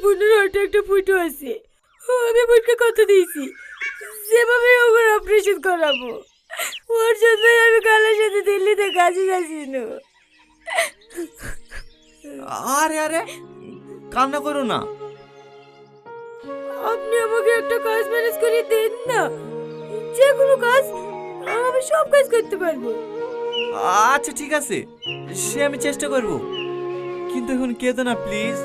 বোনের হার্টে একটা ফুটো আছে। আমি বোনকে কথা দিয়েছি যেভাবে ওর অপারেশন করাবো। ওর জন্যই আমি কালের সাথে দিল্লিতে কাজে যাচ্ছিল। আরে আরে, কান্না করো না। আপনি আমাকে একটা কাজ ম্যানেজ করে দেন না, যে কোনো কাজ। আমি সব কাজ করতে পারবো। আচ্ছা ঠিক আছে, সে আমি চেষ্টা করব, কিন্তু এখন কেঁদো না প্লিজ।